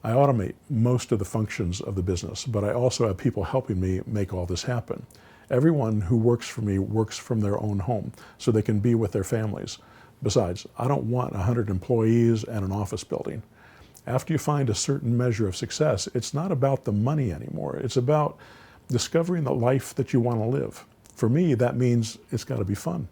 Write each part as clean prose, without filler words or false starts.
I automate most of the functions of the business, but I also have people helping me make all this happen. Everyone who works for me works from their own home, so they can be with their families. Besides, I don't want 100 employees and an office building. After you find a certain measure of success, it's not about the money anymore. It's about discovering the life that you want to live. For me, that means it's got to be fun.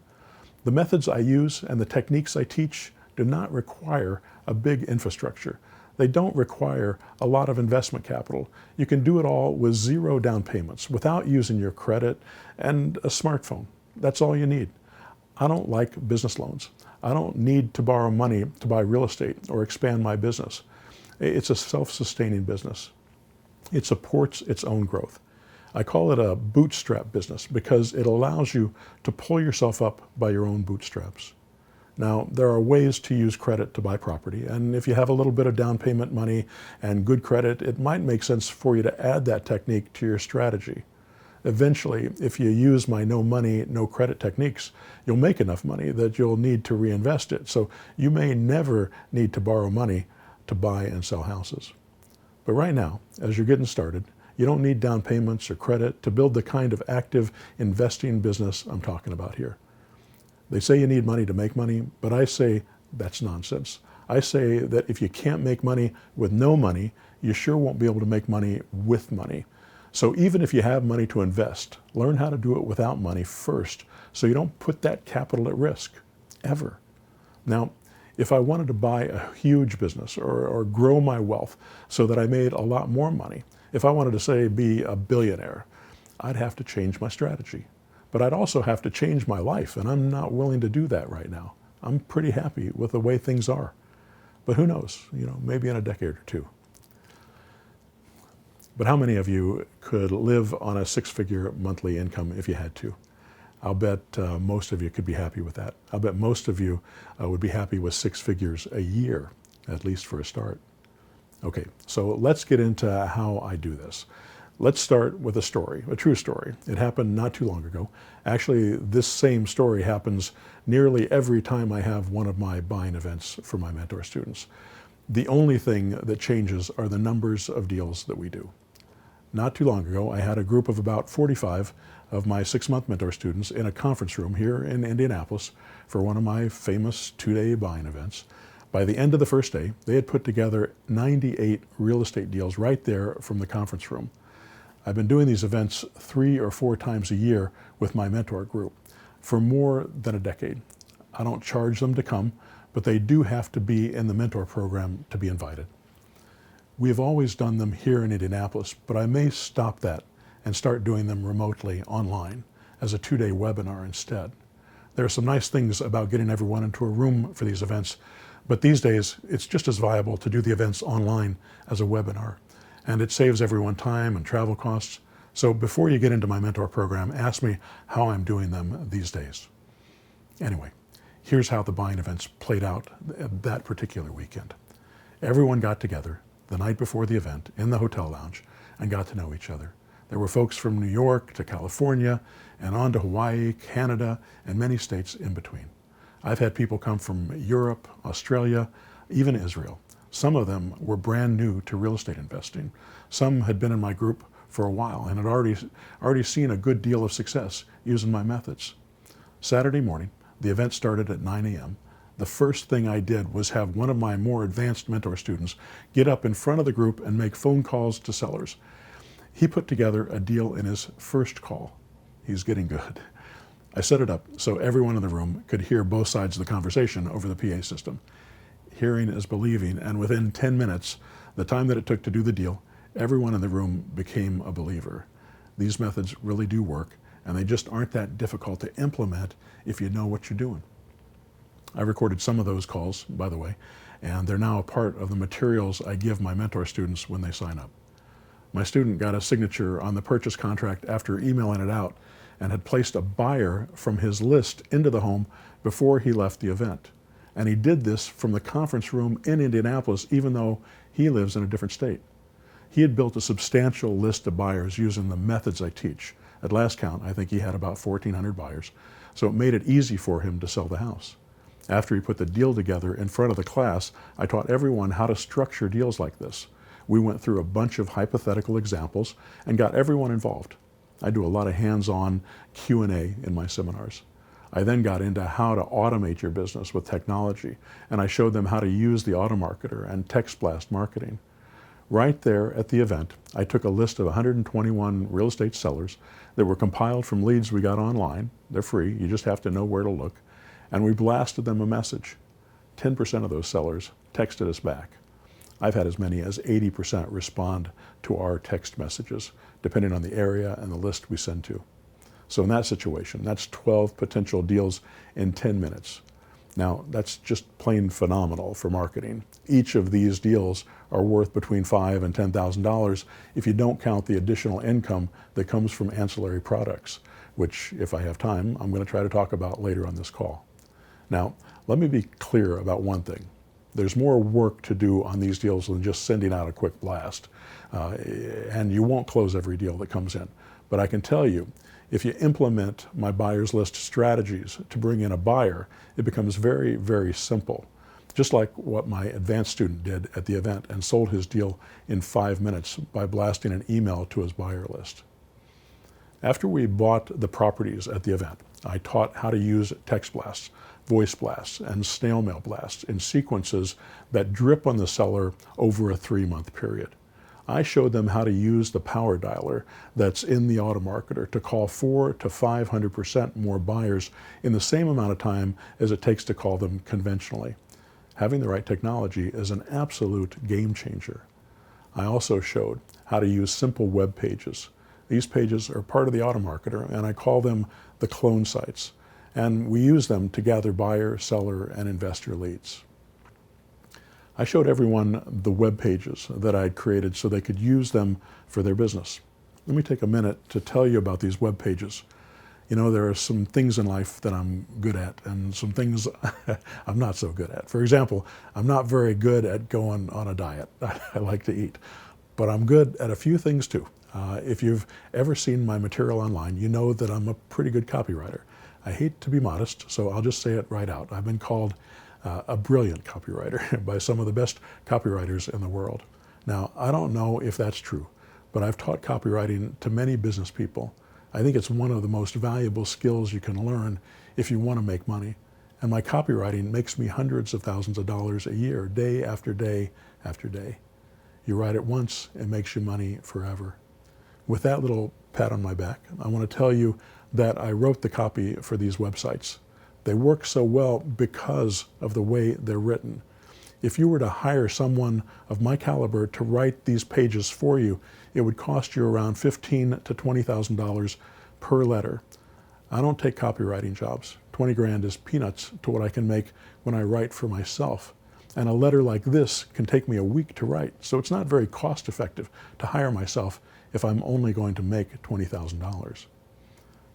The methods I use and the techniques I teach do not require a big infrastructure. They don't require a lot of investment capital. You can do it all with zero down payments, without using your credit and a smartphone. That's all you need. I don't like business loans. I don't need to borrow money to buy real estate or expand my business. It's a self-sustaining business. It supports its own growth. I call it a bootstrap business because it allows you to pull yourself up by your own bootstraps. Now, there are ways to use credit to buy property, and if you have a little bit of down payment money and good credit, it might make sense for you to add that technique to your strategy. Eventually, if you use my no money, no credit techniques, you'll make enough money that you'll need to reinvest it. So you may never need to borrow money to buy and sell houses. But right now, as you're getting started, you don't need down payments or credit to build the kind of active investing business I'm talking about here. They say you need money to make money, but I say that's nonsense. I say that if you can't make money with no money, you sure won't be able to make money with money. So even if you have money to invest, learn how to do it without money first, so you don't put that capital at risk, ever. Now, if I wanted to buy a huge business or grow my wealth so that I made a lot more money, if I wanted to, say, be a billionaire, I'd have to change my strategy. But I'd also have to change my life, and I'm not willing to do that right now. I'm pretty happy with the way things are. But who knows, maybe in a decade or two. But how many of you could live on a six-figure monthly income if you had to? I'll bet most of you could be happy with that. I'll bet most of you would be happy with 6 figures a year, at least for a start. Okay, so let's get into how I do this. Let's start with a story, a true story. It happened not too long ago. Actually, this same story happens nearly every time I have one of my buying events for my mentor students. The only thing that changes are the numbers of deals that we do. Not too long ago, I had a group of about 45 of my 6-month mentor students in a conference room here in Indianapolis for one of my famous 2-day buying events. By the end of the first day, they had put together 98 real estate deals right there from the conference room. I've been doing these events 3 or 4 times a year with my mentor group for more than a decade. I don't charge them to come, but they do have to be in the mentor program to be invited. We have always done them here in Indianapolis, but I may stop that and start doing them remotely online as a 2-day webinar instead. There are some nice things about getting everyone into a room for these events, but these days it's just as viable to do the events online as a webinar. And it saves everyone time and travel costs. So before you get into my mentor program, ask me how I'm doing them these days. Anyway, here's how the buying events played out that particular weekend. Everyone got together the night before the event in the hotel lounge and got to know each other. There were folks from New York to California and on to Hawaii, Canada, and many states in between. I've had people come from Europe, Australia, even Israel. Some of them were brand new to real estate investing. Some had been in my group for a while and had already seen a good deal of success using my methods. Saturday morning, the event started at 9 a.m. The first thing I did was have one of my more advanced mentor students get up in front of the group and make phone calls to sellers. He put together a deal in his first call. He's getting good. I set it up so everyone in the room could hear both sides of the conversation over the PA system. Hearing is believing, and within 10 minutes, the time that it took to do the deal, everyone in the room became a believer. These methods really do work, and they just aren't that difficult to implement if you know what you're doing. I recorded some of those calls, by the way, and they're now a part of the materials I give my mentor students when they sign up. My student got a signature on the purchase contract after emailing it out and had placed a buyer from his list into the home before he left the event. And he did this from the conference room in Indianapolis, even though he lives in a different state. He had built a substantial list of buyers using the methods I teach. At last count, I think he had about 1,400 buyers. So it made it easy for him to sell the house. After he put the deal together in front of the class, I taught everyone how to structure deals like this. We went through a bunch of hypothetical examples and got everyone involved. I do a lot of hands-on Q&A in my seminars. I then got into how to automate your business with technology, and I showed them how to use the automarketer and text blast marketing. Right there at the event, I took a list of 121 real estate sellers that were compiled from leads we got online. They're free, you just have to know where to look. And we blasted them a message. 10% of those sellers texted us back. I've had as many as 80% respond to our text messages, depending on the area and the list we send to. So in that situation, that's 12 potential deals in 10 minutes. Now, that's just plain phenomenal for marketing. Each of these deals are worth between $5,000 and $10,000 if you don't count the additional income that comes from ancillary products, which, if I have time, I'm going to try to talk about later on this call. Now, let me be clear about one thing. There's more work to do on these deals than just sending out a quick blast. And you won't close every deal that comes in. But I can tell you, if you implement my buyer's list strategies to bring in a buyer, it becomes very, very simple. Just like what my advanced student did at the event and sold his deal in 5 minutes by blasting an email to his buyer list. After we bought the properties at the event, I taught how to use text blasts, voice blasts, and snail mail blasts in sequences that drip on the seller over a 3-month period. I showed them how to use the power dialer that's in the automarketer to call 400 to 500% more buyers in the same amount of time as it takes to call them conventionally. Having the right technology is an absolute game changer. I also showed how to use simple web pages. These pages are part of the automarketer, and I call them the clone sites. And we use them to gather buyer, seller, and investor leads. I showed everyone the web pages that I'd created so they could use them for their business. Let me take a minute to tell you about these web pages. You know, there are some things in life that I'm good at and some things I'm not so good at. For example, I'm not very good at going on a diet. I like to eat, but I'm good at a few things too. If you've ever seen my material online, you know that I'm a pretty good copywriter. I hate to be modest, so I'll just say it right out. I've been called a brilliant copywriter by some of the best copywriters in the world. Now, I don't know if that's true, but I've taught copywriting to many business people. I think it's one of the most valuable skills you can learn if you want to make money. And my copywriting makes me hundreds of thousands of dollars a year, day after day after day. You write it once, it makes you money forever. With that little pat on my back, I want to tell you that I wrote the copy for these websites. They work so well because of the way they're written. If you were to hire someone of my caliber to write these pages for you, it would cost you around $15,000 to $20,000 per letter. I don't take copywriting jobs. 20 grand is peanuts to what I can make when I write for myself. And a letter like this can take me a week to write, so it's not very cost effective to hire myself if I'm only going to make $20,000.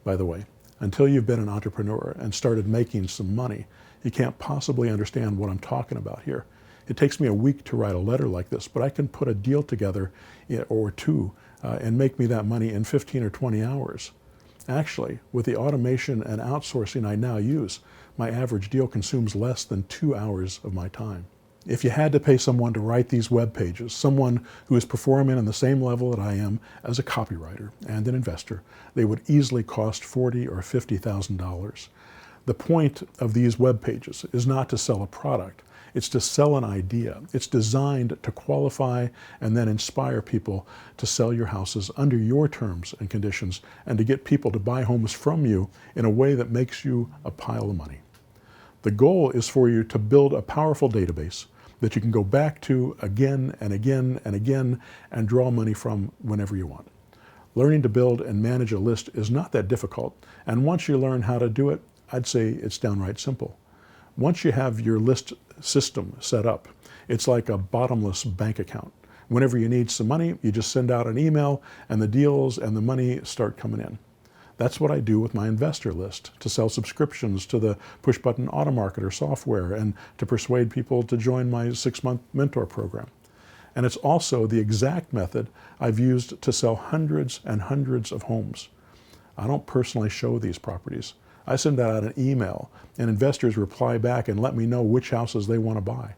By the way, until you've been an entrepreneur and started making some money, you can't possibly understand what I'm talking about here. It takes me a week to write a letter like this, but I can put a deal together or two and make me that money in 15 or 20 hours. Actually, with the automation and outsourcing I now use, my average deal consumes less than 2 hours of my time. If you had to pay someone to write these web pages, someone who is performing on the same level that I am as a copywriter and an investor, they would easily cost $40,000 or $50,000. The point of these web pages is not to sell a product. It's to sell an idea. It's designed to qualify and then inspire people to sell your houses under your terms and conditions and to get people to buy homes from you in a way that makes you a pile of money. The goal is for you to build a powerful database that you can go back to again and again and again and draw money from whenever you want. Learning to build and manage a list is not that difficult, and once you learn how to do it, I'd say it's downright simple. Once you have your list system set up, it's like a bottomless bank account. Whenever you need some money, you just send out an email and the deals and the money start coming in. That's what I do with my investor list, to sell subscriptions to the push-button automarketer software and to persuade people to join my 6-month mentor program. And it's also the exact method I've used to sell hundreds and hundreds of homes. I don't personally show these properties. I send out an email and investors reply back and let me know which houses they want to buy.